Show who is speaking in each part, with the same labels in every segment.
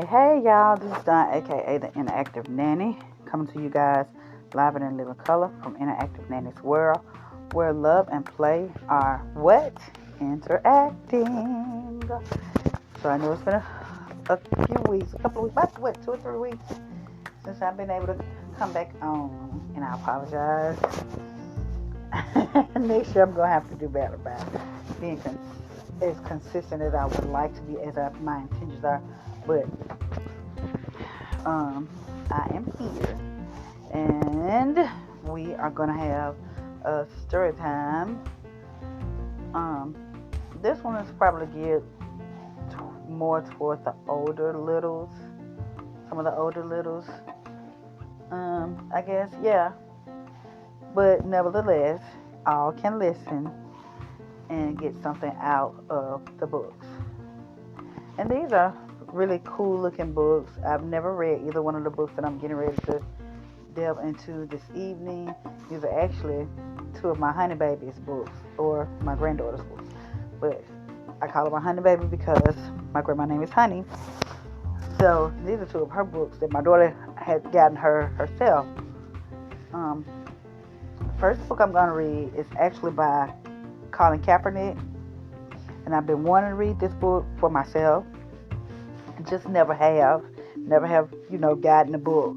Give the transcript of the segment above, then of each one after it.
Speaker 1: Hey, y'all, this is Don, aka the Interactive Nanny, coming to you guys live and in living color from Interactive Nanny's world, where love and play are what? Interacting. So I know it's been a few weeks, a couple of weeks, about what, 2 or 3 weeks since I've been able to come back on, and I apologize. Next year I'm going to have to do better about being as consistent as I would like to be, as my intentions are. But I am here, and we are gonna have a story time. This one is probably geared more towards the older littles, some of the older littles. I guess, yeah. But nevertheless, all can listen and get something out of the books. And these are really cool looking books. I've never read either one of the books that I'm getting ready to delve into this evening. These are actually two of my honey baby's books, or my granddaughter's books. But I call her my honey baby because my grandma's name is Honey. So these are two of her books that my daughter had gotten her herself. The first book I'm going to read is actually by Colin Kaepernick. And I've been wanting to read this book for myself. Just never have, gotten the book.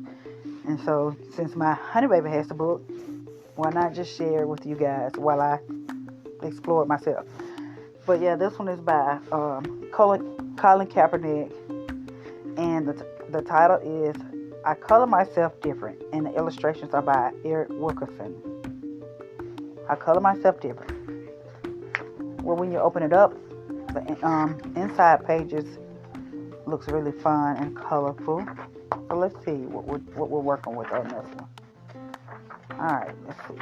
Speaker 1: And so, since my honey baby has the book, why not just share it with you guys while I explore it myself? But yeah, this one is by Colin Kaepernick, and the title is "I Color Myself Different," and the illustrations are by Eric Wilkerson. I color myself different. Well, when you open it up, the inside pages looks really fun and colorful. So let's see what we're working with on this one. Alright, let's see.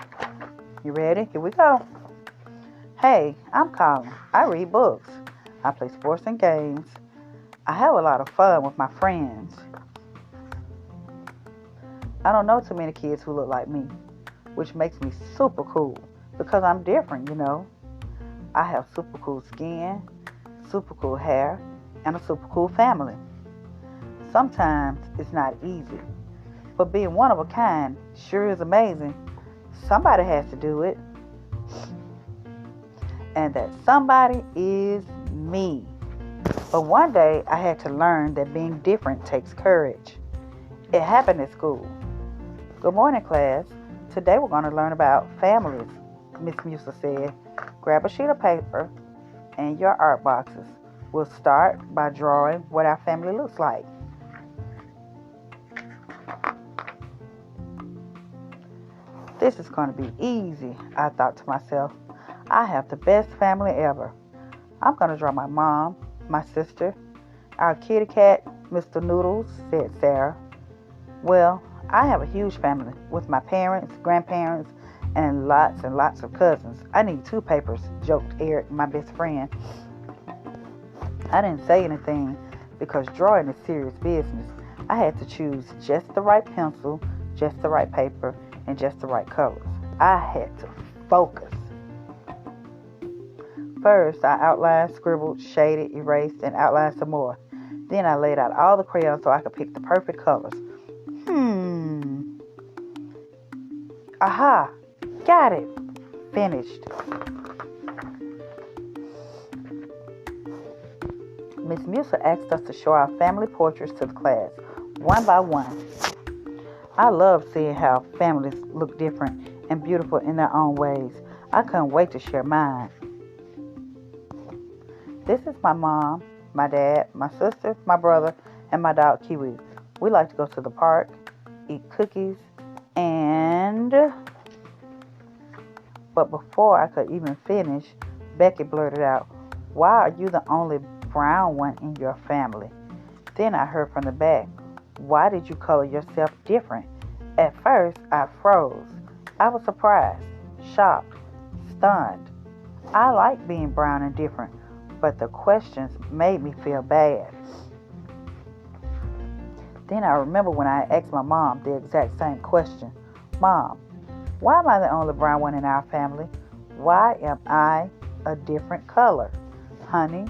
Speaker 1: You ready? Here we go. Hey, I'm Colin. I read books. I play sports and games. I have a lot of fun with my friends. I don't know too many kids who look like me, which makes me super cool because I'm different, I have super cool skin, super cool hair, and a super cool family. Sometimes it's not easy, but being one of a kind sure is amazing. Somebody has to do it, and that somebody is me. But one day I had to learn that being different takes courage. It happened at school. Good morning, class. Today we're going to learn about families, Miss Musa said. Grab a sheet of paper and your art boxes. We'll start by drawing what our family looks like. This is going to be easy, I thought to myself. I have the best family ever. I'm going to draw my mom, my sister, our kitty cat, Mr. Noodles, said Sarah. Well, I have a huge family with my parents, grandparents, and lots of cousins. I need 2 papers, joked Eric, my best friend. I didn't say anything because drawing is serious business. I had to choose just the right pencil, just the right paper, and just the right colors. I had to focus. First, I outlined, scribbled, shaded, erased, and outlined some more. Then I laid out all the crayons so I could pick the perfect colors. Aha! Got it! Finished. Miss Musa asked us to show our family portraits to the class, one by one. I love seeing how families look different and beautiful in their own ways. I couldn't wait to share mine. This is my mom, my dad, my sister, my brother, and my dog Kiwi. We like to go to the park, eat cookies, and... But before I could even finish, Becky blurted out, "Why are you the only brown one in your family?" Then I heard from the back, "Why did you color yourself different?" At first, I froze. I was surprised, shocked, stunned. I like being brown and different, but the questions made me feel bad. Then I remember when I asked my mom the exact same question. "Mom, why am I the only brown one in our family? Why am I a different color?" "Honey,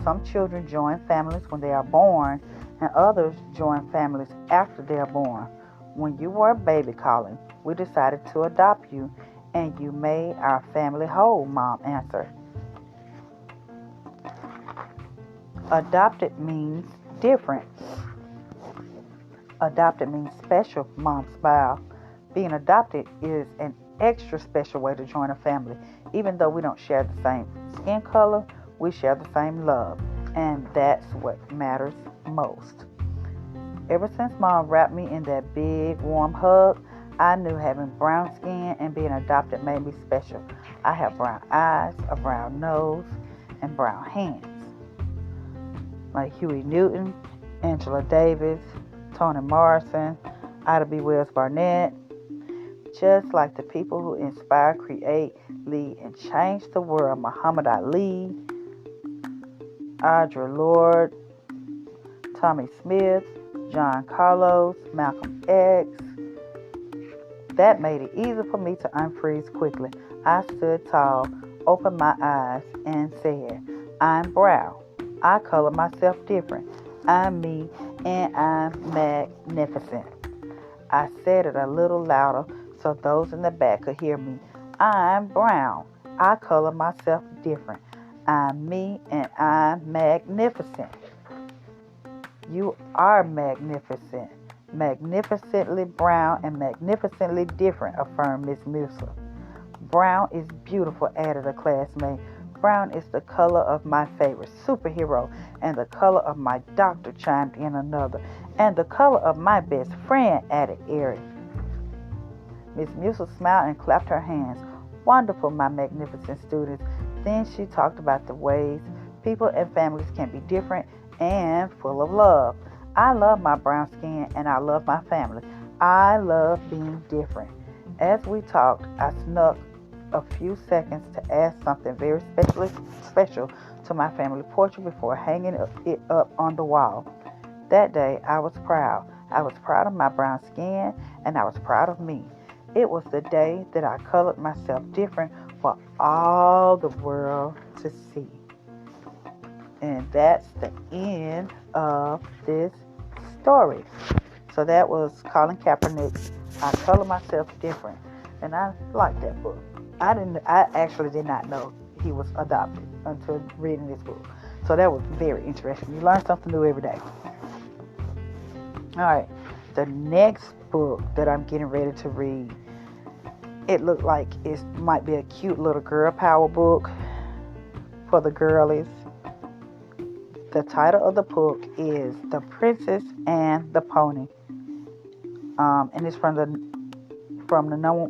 Speaker 1: some children join families when they are born, and others join families after they are born. When you were a baby, Colin, we decided to adopt you, and you made our family whole, Mom answered. Adopted means different. Adopted means special, Mom smiled. Being adopted is an extra special way to join a family. Even though we don't share the same skin color, we share the same love. And that's what matters most. Ever since Mom wrapped me in that big, warm hug, I knew having brown skin and being adopted made me special. I have brown eyes, a brown nose, and brown hands. Like Huey Newton, Angela Davis, Toni Morrison, Ida B. Wells Barnett. Just like the people who inspire, create, lead, and change the world. Muhammad Ali, Audre Lorde, Tommy Smith, John Carlos, Malcolm X. That made it easy for me to unfreeze quickly. I stood tall, opened my eyes, and said, I'm brown. I color myself different. I'm me, and I'm magnificent. I said it a little louder so those in the back could hear me. I'm brown. I color myself different. I'm me, and I'm magnificent. You are magnificent. Magnificently brown and magnificently different, affirmed Miss Musa. Brown is beautiful, added a classmate. Brown is the color of my favorite superhero, and the color of my doctor, chimed in another. And the color of my best friend, added Eric. Miss Musa smiled and clapped her hands. Wonderful, my magnificent students. Then she talked about the ways people and families can be different and full of love. I love my brown skin and I love my family. I love being different. As we talked, I snuck a few seconds to ask something very special to my family portrait before hanging it up on the wall. That day, I was proud. I was proud of my brown skin and I was proud of me. It was the day that I colored myself different for all the world to see. And that's the end of this story. So that was Colin Kaepernick's I Color Myself Different. And I like that book. I actually did not know he was adopted until reading this book. So that was very interesting. You learn something new every day. Alright. The next book that I'm getting ready to read, it looked like it might be a cute little girl power book for the girlies. The title of the book is The Princess and the Pony. And it's from the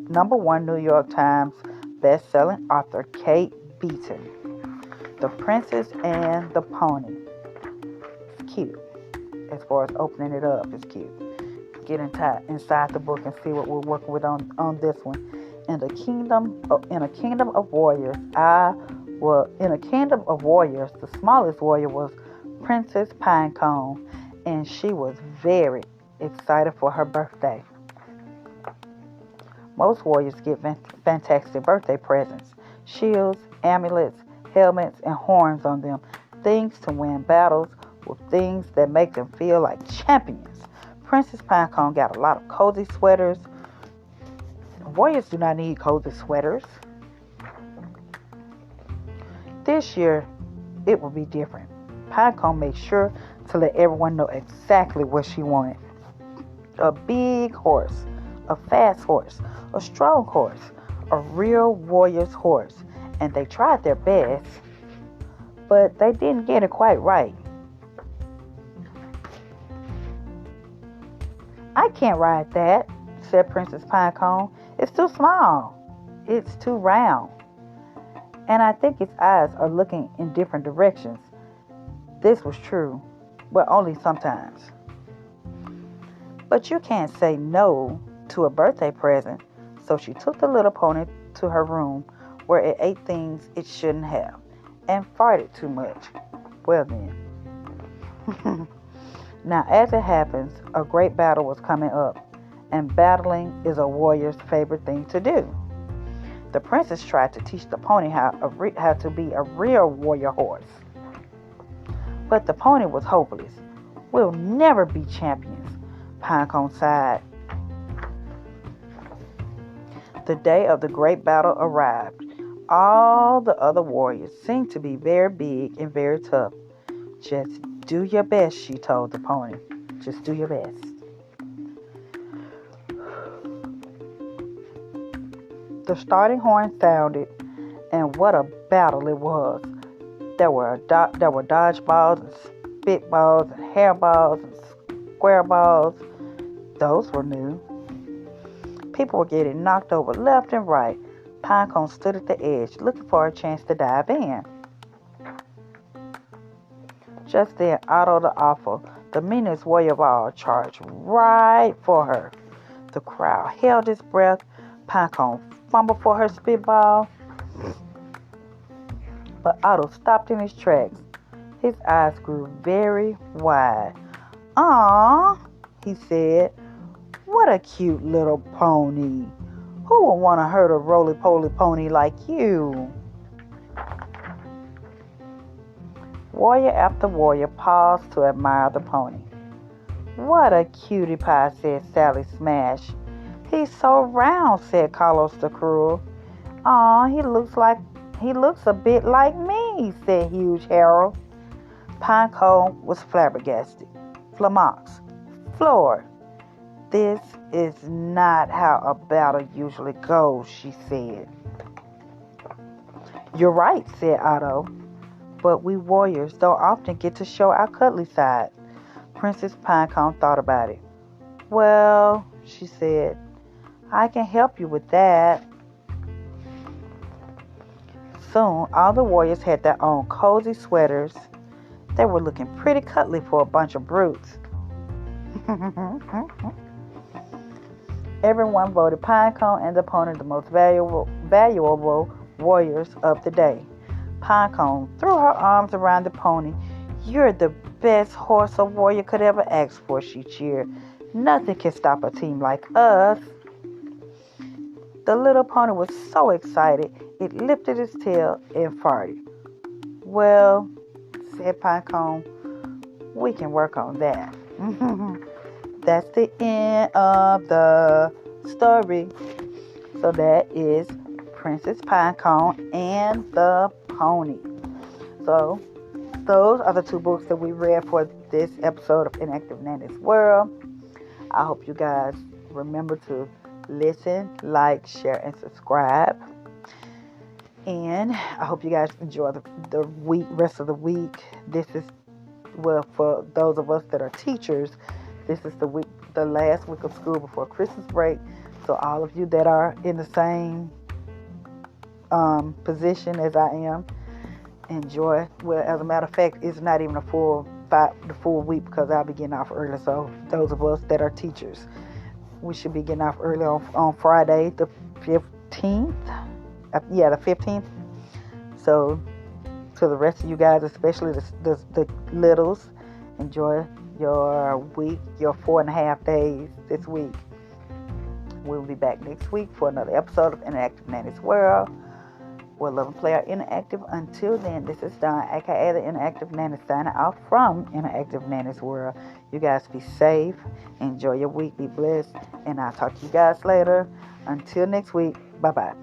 Speaker 1: number one New York Times best-selling author Kate Beaton. The Princess and the Pony. It's cute. As far as opening it up, it's cute. Get inside the book and see what we're working with on this one. In a kingdom of warriors, the smallest warrior was Princess Pinecone, and she was very excited for her birthday. Most warriors get fantastic birthday presents: shields, amulets, helmets, and horns on them. Things to win battles with things that make them feel like champions. Princess Pinecone got a lot of cozy sweaters. Warriors do not need cozy sweaters. This year, it will be different. Pinecone made sure to let everyone know exactly what she wanted. A big horse, a fast horse, a strong horse, a real warrior's horse. And they tried their best, but they didn't get it quite right. I can't ride that, said Princess Pinecone. It's too small. It's too round. And I think its eyes are looking in different directions. This was true, but only sometimes. But you can't say no to a birthday present, so she took the little pony to her room where it ate things it shouldn't have and farted too much. Well then. Now, as it happens, a great battle was coming up, and battling is a warrior's favorite thing to do. The princess tried to teach the pony how to be a real warrior horse, but the pony was hopeless. We'll never be champions, Pinecone sighed. The day of the great battle arrived. All the other warriors seemed to be very big and very tough. Just do your best, she told the pony. Just do your best. The starting horn sounded, and what a battle it was. There were dodgeballs and spitballs and hairballs and square balls. Those were new. People were getting knocked over left and right. Pinecone stood at the edge, looking for a chance to dive in. Just then, Otto the Awful, the meanest warrior of all, charged right for her. The crowd held its breath. Pinecone fumbled for her spitball, but Otto stopped in his tracks. His eyes grew very wide. "Aw," he said, "what a cute little pony. Who would want to hurt a roly-poly pony like you?" Warrior after warrior paused to admire the pony. "What a cutie pie," said Sally Smash. "He's so round," said Carlos the Cruel. "Aw, he looks a bit like me," said Huge Harold. Pinecone was flabbergasted, floored. "This is not how a battle usually goes," she said. "You're right," said Otto. "But we warriors don't often get to show our cuddly side." Princess Pinecone thought about it. "Well," she said, "I can help you with that." Soon, all the warriors had their own cozy sweaters. They were looking pretty cuddly for a bunch of brutes. Everyone voted Pinecone and the pony the most valuable warriors of the day. Pinecone threw her arms around the pony. "You're the best horse a warrior could ever ask for," she cheered. "Nothing can stop a team like us." The little pony was so excited, it lifted its tail and farted. "Well," said Pinecone, "we can work on that." That's the end of the story. So that is Princess Pinecone and the Pony. So those are the two books that we read for this episode of Inactive Nanny's World. I hope you guys remember to listen, like, share, and subscribe. And I hope you guys enjoy the rest of the week. This is, well, for those of us that are teachers, this is the last week of school before Christmas break. So all of you that are in the same position as I am, enjoy. Well, as a matter of fact, it's not even the full week because I'll be getting off early. So those of us that are teachers, we should be getting off early on Friday, the 15th. The 15th. So to the rest of you guys, especially the littles, enjoy your week, your 4.5 days this week. We'll be back next week for another episode of Interactive Nanny's World. We'll love and play our interactive. Until then, this is Dawn, aka the Interactive Nanny, signing off from Interactive Nanny's World. You guys be safe, enjoy your week, be blessed, and I'll talk to you guys later. Until next week, bye-bye.